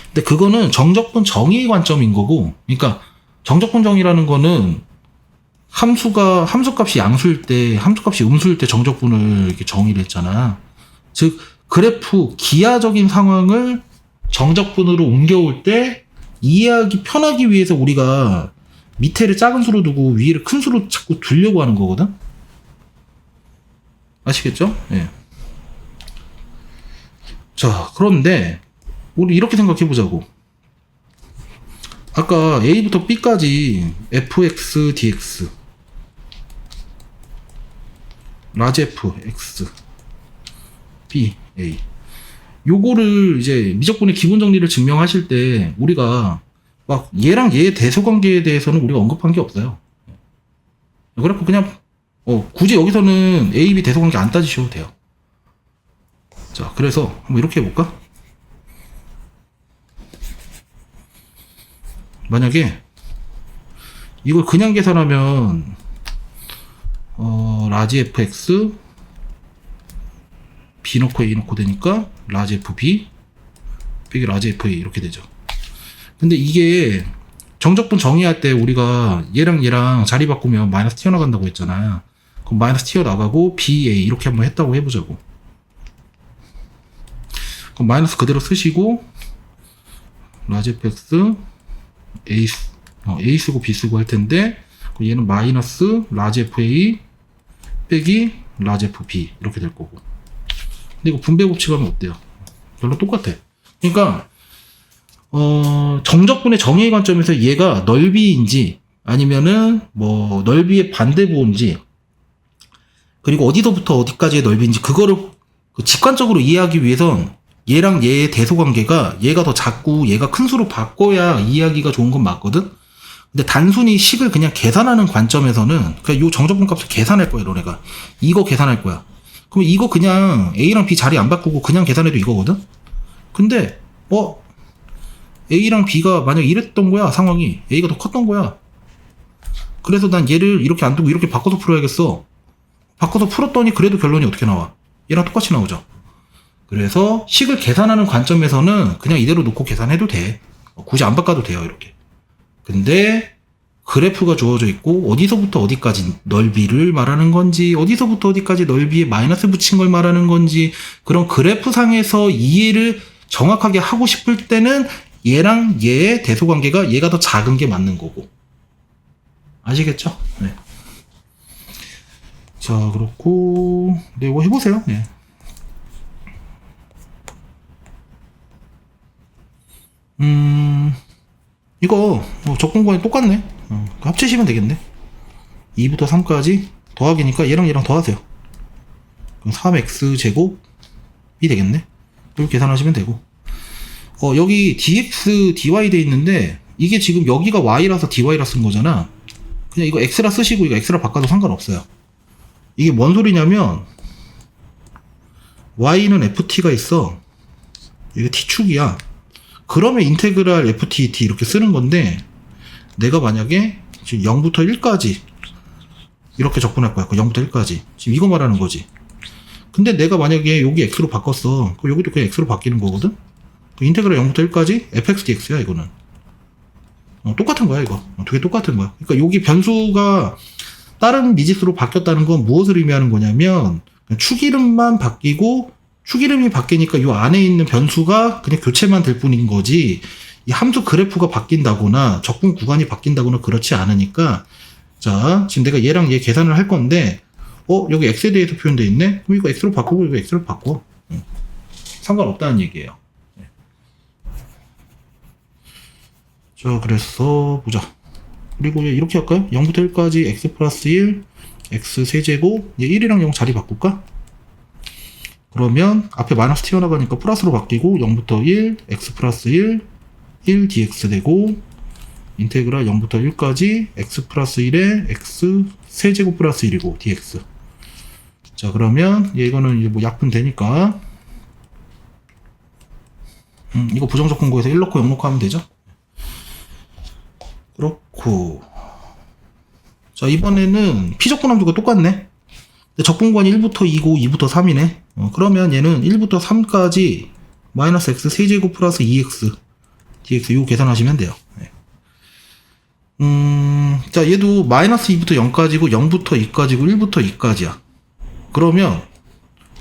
Speaker 1: 근데 그거는 정적분 정의 관점인 거고, 그러니까 정적분 정의라는 거는 함수값이 양수일 때, 함수값이 음수일 때 정적분을 이렇게 정의를 했잖아. 즉, 그래프 기하적인 상황을 정적분으로 옮겨올 때 이해하기 편하기 위해서 우리가 밑에를 작은 수로 두고 위에를 큰 수로 자꾸 두려고 하는 거거든? 아시겠죠? 예. 자, 그런데 우리 이렇게 생각해 보자고. 아까 A부터 B까지 fx dx 라지 f x b a 요거를 이제 미적분의 기본 정리를 증명하실 때 우리가 막 얘랑 얘의 대소관계에 대해서는 우리가 언급한 게 없어요. 그래갖고 그냥 굳이 여기서는 A, B 대소관계 안 따지셔도 돼요. 자, 그래서 한번 이렇게 해볼까? 만약에 이걸 그냥 계산하면 라지 fx b 넣고 a 넣고 되니까 라지 fb 빼기 라지 fa 이렇게 되죠. 근데 이게 정적분 정의할 때 우리가 얘랑 자리 바꾸면 마이너스 튀어나간다고 했잖아. 그럼 마이너스 튀어나가고 ba 이렇게 한번 했다고 해보자고. 그럼 마이너스 그대로 쓰시고 라지 fx A 쓰고 B 쓰고 할 텐데, 얘는 마이너스 라지 fa 빼기 라지 fb 이렇게 될 거고. 근데 이거 분배 법칙하면 어때요? 별로 똑같아. 그러니까 정적분의 정의의 관점에서 얘가 넓이인지 아니면은 뭐 넓이의 반대부호인지, 그리고 어디서부터 어디까지의 넓이인지 그거를 직관적으로 이해하기 위해선 얘랑 얘의 대소관계가 얘가 더 작고 얘가 큰 수로 바꿔야 이해하기가 좋은 건 맞거든. 근데 단순히 식을 그냥 계산하는 관점에서는 그냥 요 정적분 값을 계산할 거야, 너네가. 이거 계산할 거야. 그럼 이거 그냥 A랑 B 자리 안 바꾸고 그냥 계산해도 이거거든? 근데 A랑 B가 만약 이랬던 거야, 상황이. A가 더 컸던 거야. 그래서 난 얘를 이렇게 안 두고 이렇게 바꿔서 풀어야겠어. 바꿔서 풀었더니 그래도 결론이 어떻게 나와? 얘랑 똑같이 나오죠. 그래서 식을 계산하는 관점에서는 그냥 이대로 놓고 계산해도 돼. 굳이 안 바꿔도 돼요, 이렇게. 근데 그래프가 주어져 있고 어디서부터 어디까지 넓이를 말하는 건지, 어디서부터 어디까지 넓이에 마이너스 붙인 걸 말하는 건지, 그런 그래프상에서 이해를 정확하게 하고 싶을 때는 얘랑 얘의 대소관계가 얘가 더 작은 게 맞는 거고. 아시겠죠? 네. 자, 그렇고 네, 이거 해보세요. 네. 이거 적분관이 똑같네. 합치시면 되겠네. 2부터 3까지 더하기니까 얘랑 얘랑 더하세요. 그럼 3x 제곱이 되겠네. 이렇게 계산하시면 되고, 여기 dx dy 돼 있는데 이게 지금 여기가 y라서 dy라 쓴 거잖아. 그냥 이거 x라 쓰시고 이거 x라 바꿔도 상관없어요. 이게 뭔 소리냐면 y는 ft가 있어. 이게 t축이야. 그러면 인테그랄 ft 이렇게 쓰는 건데, 내가 만약에 지금 0부터 1까지 이렇게 적분할 거야. 0부터 1까지. 지금 이거 말하는 거지. 근데 내가 만약에 여기 x로 바꿨어. 그럼 여기도 그냥 x로 바뀌는 거거든? 그 인테그랄 0부터 1까지 fx dx야, 이거는. 똑같은 거야, 이거. 두 개 똑같은 거야. 그러니까 여기 변수가 다른 미지수로 바뀌었다는 건 무엇을 의미하는 거냐면, 축 이름만 바뀌고, 축 이름이 바뀌니까 이 안에 있는 변수가 그냥 교체만 될 뿐인 거지, 이 함수 그래프가 바뀐다거나 적분 구간이 바뀐다거나 그렇지 않으니까. 자, 지금 내가 얘랑 얘 계산을 할 건데, 여기 x에 대해서 표현되어 있네? 그럼 이거 x로 바꾸고 이거 x로 바꿔. 상관없다는 얘기예요. 자, 그래서 보자. 그리고 이렇게 할까요? 0부터 1까지 x 플러스 1, x 세제곱, 얘 1이랑 0 자리 바꿀까? 그러면 앞에 마이너스 튀어나가니까 플러스로 바뀌고 0부터 1, x 플러스 1, 1 dx 되고, 인테그랄 0부터 1까지 x 플러스 1에 x 세제곱 플러스 1이고 dx. 자, 그러면 이거는 이제 뭐 약분 되니까 이거 부정적분고에서 1 넣고 0 넣고 하면 되죠. 그렇고, 자, 이번에는 피적분 함수가 똑같네. 적분관이 1부터 2고 2부터 3이네. 그러면 얘는 1부터 3까지 마이너스 x 세제곱 플러스 2x dx 이거 계산하시면 돼요. 네. 자, 얘도 마이너스 2부터 0까지고 0부터 2까지고 1부터 2까지야. 그러면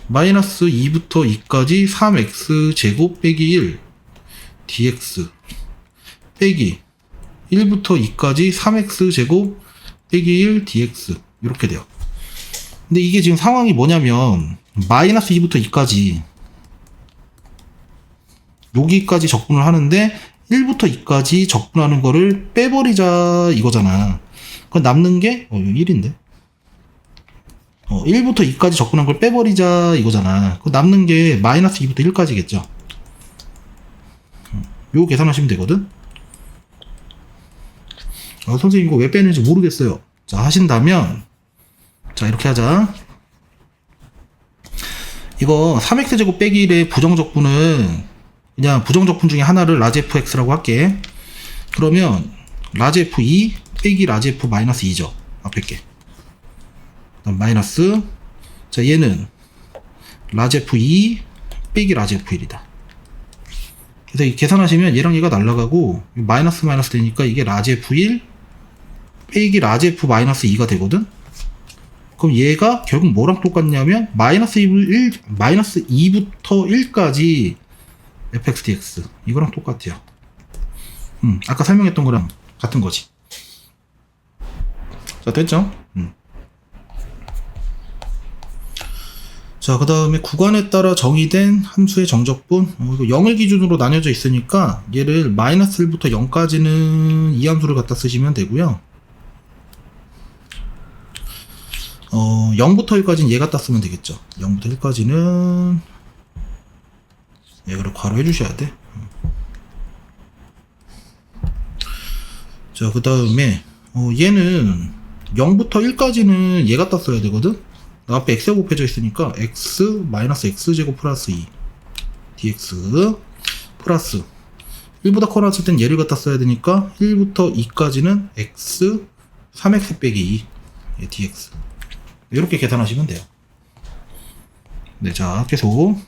Speaker 1: 마이너스 2부터 2까지 3x 제곱 빼기 1 dx 빼기 1부터 2까지 3x 제곱 빼기 1 dx 이렇게 돼요. 근데 이게 지금 상황이 뭐냐면 마이너스 2부터 2까지 여기까지 적분을 하는데 1부터 2까지 적분하는 거를 빼버리자 이거잖아. 그럼 남는 게 1인데 1부터 2까지 적분한 걸 빼버리자 이거잖아. 그럼 남는 게 마이너스 2부터 1까지겠죠. 요거 계산하시면 되거든. 선생님 이거 왜 빼는지 모르겠어요. 자, 하신다면, 자, 이렇게 하자. 이거 3x제곱 빼기 1의 부정적분은 그냥 부정적분 중에 하나를 라지 fx라고 할게. 그러면 라지 f2 빼기 라지 f 마이너스 2죠. 앞에 게. 그다음 마이너스, 자, 얘는 라지 f2 빼기 라지 f1이다. 그래서 이 계산하시면 얘랑 얘가 날라가고 마이너스 마이너스 되니까 이게 라지 f1 빼기 라지 f 마이너스 2가 되거든. 그럼 얘가 결국 뭐랑 똑같냐면 마이너스 2부터 1까지 fx dx 이거랑 똑같아요. 아까 설명했던 거랑 같은 거지. 자, 됐죠? 자, 그 다음에 구간에 따라 정의된 함수의 정적분. 이거 0을 기준으로 나뉘어져 있으니까 얘를 마이너스 1부터 0까지는 이 함수를 갖다 쓰시면 되고요. 0부터 1까지는 얘 갖다 쓰면 되겠죠. 0부터 1까지는 얘를 괄호 해주셔야 돼. 자, 그 다음에 얘는 0부터 1까지는 얘 갖다 써야 되거든. 앞에 x가 곱해져 있으니까 x 마이너스 x제곱 플러스 2 dx 플러스 1보다 커놨을 땐 얘를 갖다 써야 되니까 1부터 2까지는 x 3x 빼기 2 dx 이렇게 계산하시면 돼요. 네, 자, 계속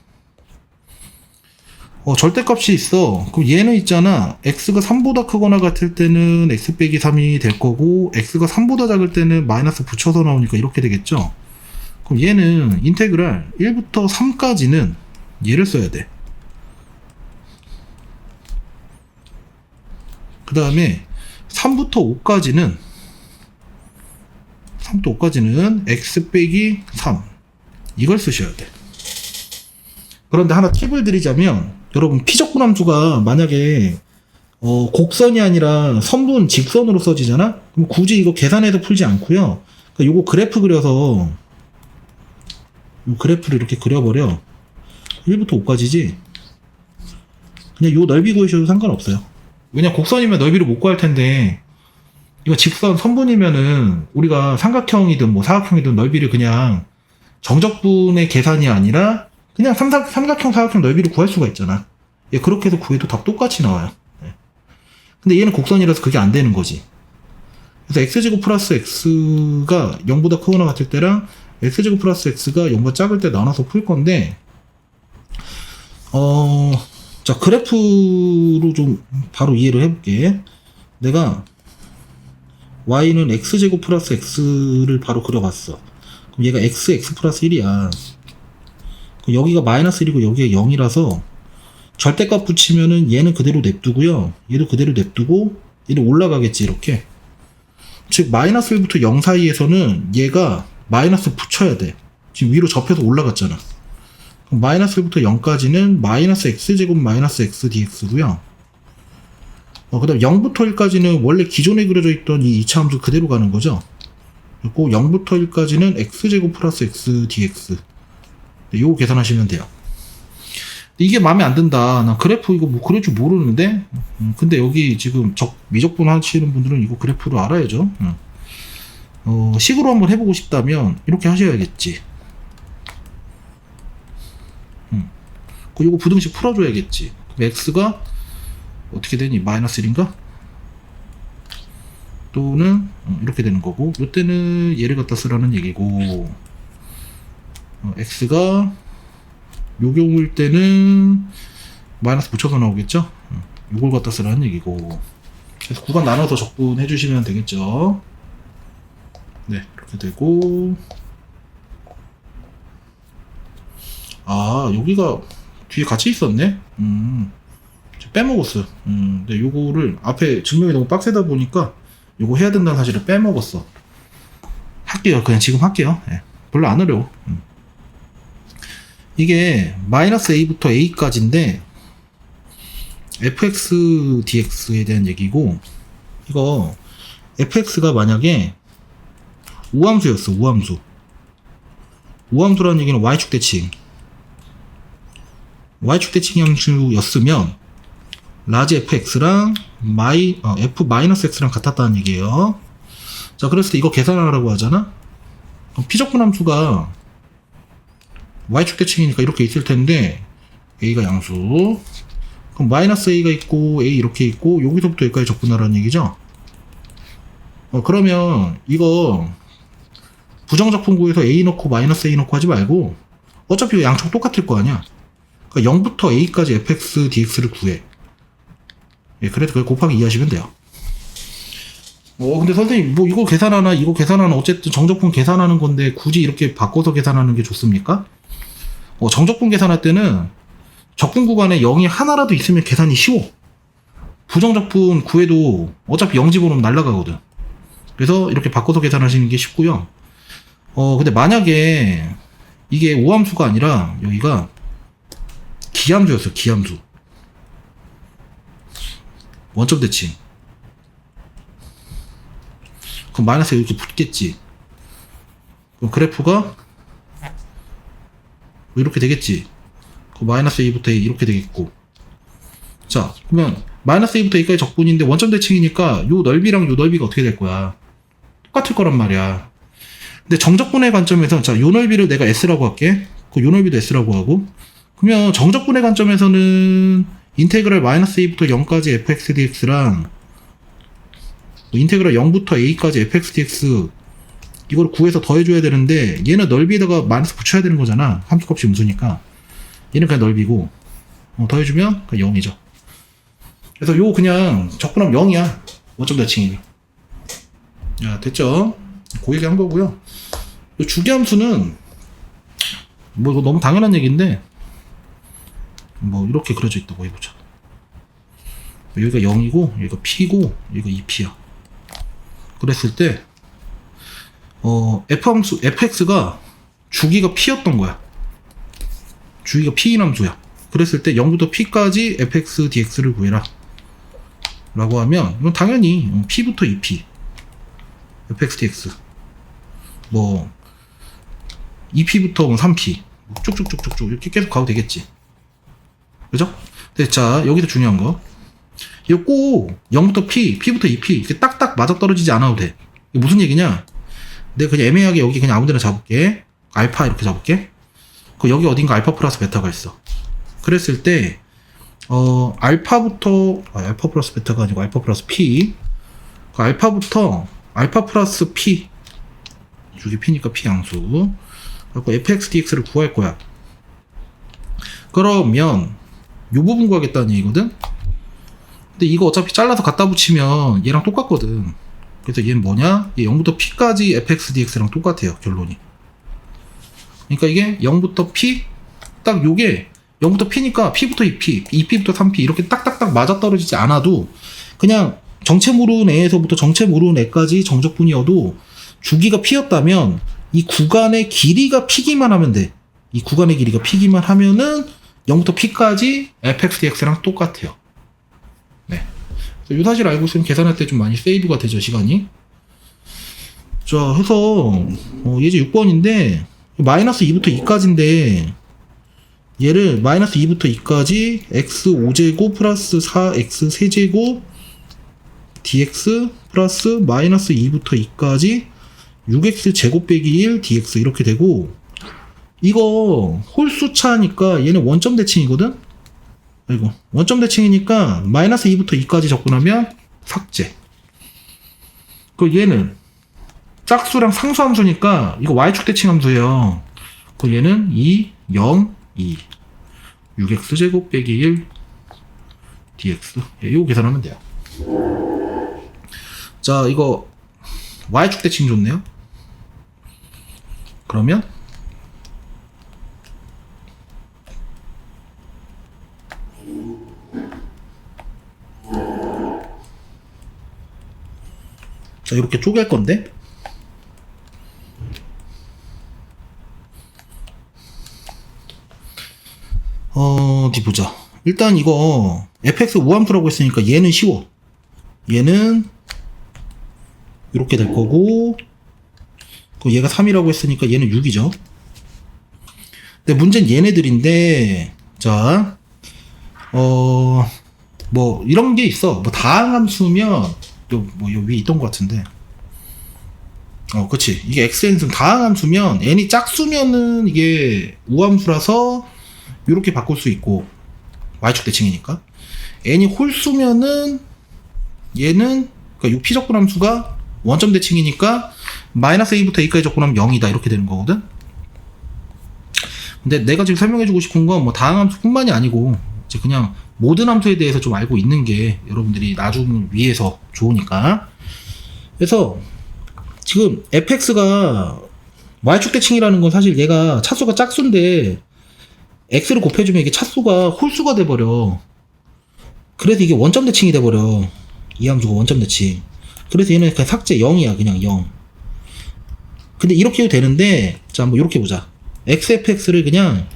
Speaker 1: 절대값이 있어. 그럼 얘는 있잖아, x가 3보다 크거나 같을 때는 x 빼기 3이 될 거고, x가 3보다 작을 때는 마이너스 붙여서 나오니까 이렇게 되겠죠. 그럼 얘는 인테그랄 1부터 3까지는 얘를 써야 돼. 그 다음에 3부터 5까지는 x 빼기 3 이걸 쓰셔야 돼. 그런데 하나 팁을 드리자면, 여러분 피적분 함수가 만약에 곡선이 아니라 선분 직선으로 써지잖아? 그럼 굳이 이거 계산해서 풀지 않고요. 그러니까 요거 그래프 그려서 요 그래프를 이렇게 그려버려. 1부터 5까지지. 그냥 요 넓이 구하셔도 상관없어요. 왜냐, 곡선이면 넓이를 못 구할 텐데, 이거 직선 선분이면은 우리가 삼각형이든 뭐 사각형이든 넓이를 그냥 정적분의 계산이 아니라 그냥 삼각형 사각형 넓이를 구할 수가 있잖아. 예, 그렇게 해서 구해도 답 똑같이 나와요. 예. 근데 얘는 곡선이라서 그게 안 되는 거지. 그래서 x제곱 플러스 x가 0보다 크거나 같을 때랑 x제곱 플러스 x가 0보다 작을 때 나눠서 풀 건데, 자, 그래프로 좀 바로 이해를 해볼게. 내가 y는 x제곱 플러스 x를 바로 그려봤어. 그럼 얘가 x 플러스 1이야. 여기가 마이너스 1이고 여기가 0이라서 절대값 붙이면은 얘는 그대로 냅두고요. 얘도 그대로 냅두고 얘는 올라가겠지, 이렇게. 즉 마이너스 1부터 0 사이에서는 얘가 마이너스 붙여야 돼. 지금 위로 접해서 올라갔잖아. 그럼 마이너스 1부터 0까지는 마이너스 x제곱 마이너스 x dx고요. 그 다음 0부터 1까지는 원래 기존에 그려져 있던 이 2차 함수 그대로 가는 거죠. 그리고 0부터 1까지는 x제곱 플러스 x dx. 네, 요거 계산하시면 돼요. 이게 마음에 안 든다. 나 그래프 이거 뭐 그릴 줄 모르는데. 근데 여기 지금 미적분 하시는 분들은 이거 그래프를 알아야죠. 식으로 한번 해보고 싶다면 이렇게 하셔야겠지. 이거 부등식 풀어줘야겠지. 그럼 x가 어떻게 되니? 마이너스 1인가? 또는 이렇게 되는 거고, 이때는 얘를 갖다 쓰라는 얘기고, x가 요 경우일 때는 마이너스 붙여서 나오겠죠? 요걸 갖다 쓰라는 얘기고. 그래서 구간 나눠서 적분해 주시면 되겠죠. 네, 이렇게 되고, 아, 여기가 뒤에 같이 있었네? 빼먹었어. 근데 요거를 앞에 증명이 너무 빡세다 보니까 요거 해야 된다는 사실을 빼먹었어. 할게요. 그냥 지금 할게요. 네. 별로 안 어려워. 이게 마이너스 a부터 a까지인데 fx dx에 대한 얘기고, 이거 fx가 만약에 우함수였어. 우함수라는 얘기는 y축 대칭. y축 대칭 함수였으면 라지 fx랑 f 마이너스 x랑 같았다는 얘기예요. 자, 그랬을 때 이거 계산하라고 하잖아. 그럼 피적분 함수가 y축 대칭이니까 이렇게 있을 텐데, a가 양수, 그럼 마이너스 a가 있고 a 이렇게 있고 여기서부터 여기까지 적분하라는 얘기죠. 그러면 이거 부정적분구에서 a 넣고 마이너스 a 넣고 하지 말고 어차피 양쪽 똑같을 거 아니야. 그러니까 0부터 a까지 fx dx를 구해. 예, 그래도 그걸 곱하기 2 하시면 돼요. 근데 선생님, 뭐 이거 계산하나 이거 계산하나 어쨌든 정적분 계산하는 건데 굳이 이렇게 바꿔서 계산하는 게 좋습니까? 정적분 계산할 때는 적분 구간에 0이 하나라도 있으면 계산이 쉬워. 부정적분 구해도 어차피 0 집어넣으면 날아가거든. 그래서 이렇게 바꿔서 계산하시는 게 쉽고요. 근데 만약에 이게 오함수가 아니라 여기가 기함수였어요. 기함수. 원점 대칭. 그럼 마이너스 이렇게 붙겠지. 그럼 그래프가 이렇게 되겠지. 그럼 마이너스 A부터 A 이렇게 되겠고. 자, 그러면 마이너스 A부터 A까지 적분인데 원점 대칭이니까 요 넓이랑 요 넓이가 어떻게 될 거야? 똑같을 거란 말이야. 근데 정적분의 관점에서, 자, 요 넓이를 내가 S라고 할게. 그 요 넓이도 S라고 하고. 그러면 정적분의 관점에서는 인테그랄 마이너스 A부터 0까지 fx dx랑 인테그랄 0부터 A까지 fx dx 이걸 구해서 더해줘야 되는데 얘는 넓이에다가 마이너스 붙여야 되는 거잖아. 함수값이 음수니까. 얘는 그냥 넓이고 더해주면 그냥 0이죠. 그래서 요 그냥 적분하면 0이야. 원점 대칭이니. 야, 됐죠? 그 얘기 한 거고요. 요 주기함수는 뭐 이거 너무 당연한 얘기인데 뭐 이렇게 그려져 있다고 해보자. 여기가 0이고 여기가 P고 여기가 2P야. 그랬을 때 F함수 fx가 주기가 P였던 거야. 주기가 P인 함수야. 그랬을 때 0부터 P까지 fx dx를 구해라 라고 하면 이건 당연히 P부터 2P fx dx 뭐 2P부터 3P 쭉쭉쭉쭉쭉 이렇게 계속 가도 되겠지. 그죠? 네, 자, 여기서 중요한 거. 이거 꼭 0부터 P, P부터 2P 이렇게 딱딱 맞아떨어지지 않아도 돼. 이게 무슨 얘기냐? 내가 그냥 애매하게 여기 그냥 아무데나 잡을게. 알파 이렇게 잡을게. 그 여기 어딘가 알파 플러스 베타가 있어. 그랬을 때 알파부터 알파 플러스 베타가 아니고 알파 플러스 P. 그 알파부터 알파 플러스 P. 이게 P니까 P 양수. 그리고 fx dx를 구할 거야. 그러면 요 부분 구하겠다는 얘기거든? 근데 이거 어차피 잘라서 갖다 붙이면 얘랑 똑같거든. 그래서 얘는 뭐냐? 얘 0부터 P까지 fx dx랑 똑같아요, 결론이. 그러니까 이게 0부터 P, 딱 요게 0부터 P니까 P부터 2P, 2P부터 3P 이렇게 딱딱딱 맞아떨어지지 않아도 그냥 정체모르는 애에서부터 정체모르는 애까지 정적분이어도 주기가 P였다면 이 구간의 길이가 P기만 하면 돼. 이 구간의 길이가 P기만 하면은 0부터 P까지 fx dx랑 똑같아요. 네. 이 사실 알고 있으면 계산할 때 좀 많이 세이브가 되죠, 시간이. 자, 해서 예제 6번인데 마이너스 2부터 2까지인데 얘를 마이너스 2부터 2까지 x 5제곱 플러스 4x 세제곱 dx 플러스 마이너스 2부터 2까지 6x 제곱 빼기 1 dx 이렇게 되고, 이거 홀수차니까 얘는 원점 대칭이거든? 아이고, 원점 대칭이니까 마이너스 2부터 2까지 접근하면 삭제. 그 얘는 짝수랑 상수함수니까 이거 y축 대칭 함수예요. 그 얘는 2, 0, 2 6x 제곱 빼기 1 dx. 이거 계산하면 돼요. 자, 이거 y축 대칭 좋네요. 그러면 자, 이렇게 쪼갤 건데 어디 보자. 일단 이거 fx 우함수라고 했으니까 얘는 쉬워. 얘는 이렇게 될 거고, 얘가 3이라고 했으니까 얘는 6이죠. 근데 문제는 얘네들인데, 자, 뭐 이런 게 있어. 뭐 다항함수면 요 위에 있던 것 같은데, 그치. 이게 xn은 다항함수면 n이 짝수면은 이게 우함수라서 이렇게 바꿀 수 있고, y축 대칭이니까. n이 홀수면은 얘는 그러니까 요 p적분함수가 원점 대칭이니까 마이너스 a부터 a까지 적분하면 0이다 이렇게 되는 거거든. 근데 내가 지금 설명해주고 싶은 건 뭐 다항함수뿐만이 아니고 이제 그냥 모든 함수에 대해서 좀 알고 있는 게 여러분들이 나중을 위해서 좋으니까. 그래서 지금 fx가 y축 대칭이라는 건 사실 얘가 차수가 짝수인데 x를 곱해주면 이게 차수가 홀수가 돼버려. 그래서 이게 원점 대칭이 돼버려. 이 함수가 원점 대칭. 그래서 얘는 그냥 삭제 0이야. 그냥 0. 근데 이렇게 해도 되는데, 자, 한번 이렇게 보자. xfx를 그냥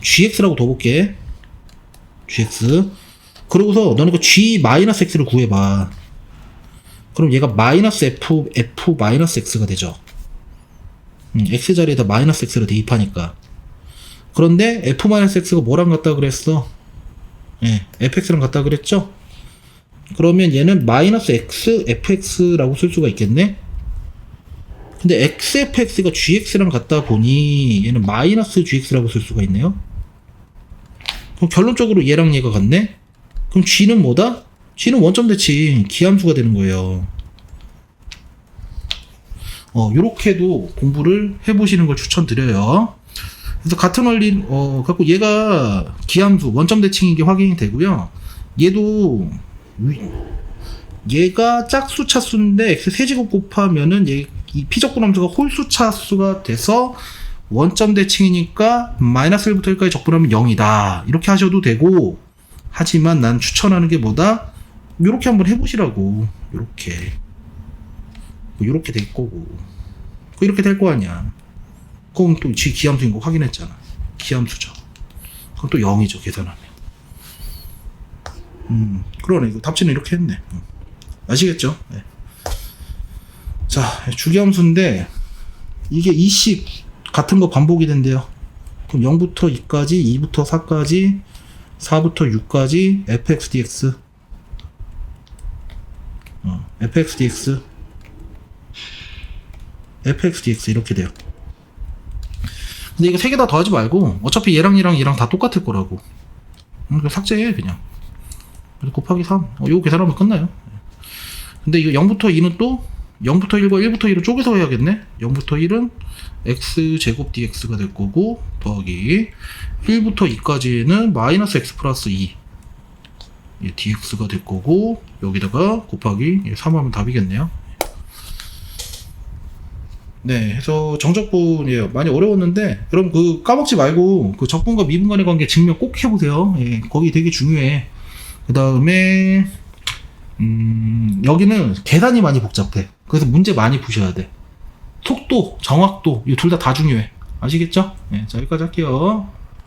Speaker 1: gx라고 둬볼게. gx. 그러고서 너는 그 g-x를 구해봐. 그럼 얘가 마이너스 f 마이너스 x가 되죠. x 자리에다 마이너스 x를 대입하니까. 그런데 f 마이너스 x가 뭐랑 같다 그랬어? 예, fx랑 같다 그랬죠? 그러면 얘는 마이너스 x fx라고 쓸 수가 있겠네? 근데 xfx가 gx랑 같다 보니 얘는 마이너스 gx라고 쓸 수가 있네요. 그럼 결론적으로 얘랑 얘가 같네? 그럼 g는 뭐다? g는 원점 대칭 기함수가 되는 거예요. 요렇게도 공부를 해보시는 걸 추천드려요. 그래서 같은 원리, 갖고 얘가 기함수, 원점 대칭인 게 확인이 되고요. 얘가 짝수 차수인데 x 세제곱 곱하면은 이 피적분 함수가 홀수 차수가 돼서 원점 대칭이니까 마이너스 1부터 1까지 적분하면 0이다. 이렇게 하셔도 되고, 하지만 난 추천하는 게 뭐다? 요렇게 한번 해보시라고. 요렇게 될 거고. 이렇게 될 거 아니야. 그럼 또 G 기함수인 거 확인했잖아. 기함수죠. 그럼 또 0이죠, 계산하면. 그러네. 이거 답지는 이렇게 했네. 아시겠죠? 네. 자, 주기함수인데, 이게 2씩 같은 거 반복이 된대요. 그럼 0부터 2까지, 2부터 4까지, 4부터 6까지, fx dx. fx dx. fx dx 이렇게 돼요. 근데 이거 3개 다 더하지 말고 어차피 얘랑 다 똑같을 거라고. 그러니까 삭제해 그냥. 그래서 곱하기 3. 이거 계산하면 끝나요. 근데 이거 0부터 2는 또 0부터 1과 1부터 2를 쪼개서 해야겠네. 0부터 1은 x제곱 dx가 될 거고 더하기 1부터 2까지는 마이너스 x 플러스 2 dx가 될 거고 여기다가 곱하기 3하면 답이겠네요. 네, 해서 정적분이에요. 많이 어려웠는데, 여러분 그 까먹지 말고 그 적분과 미분 간의 관계 증명 꼭 해보세요. 예, 거기 되게 중요해. 그 다음에 여기는 계산이 많이 복잡해. 그래서 문제 많이 푸셔야 돼. 속도, 정확도, 이 둘 다 중요해. 아시겠죠? 네, 자 여기까지 할게요.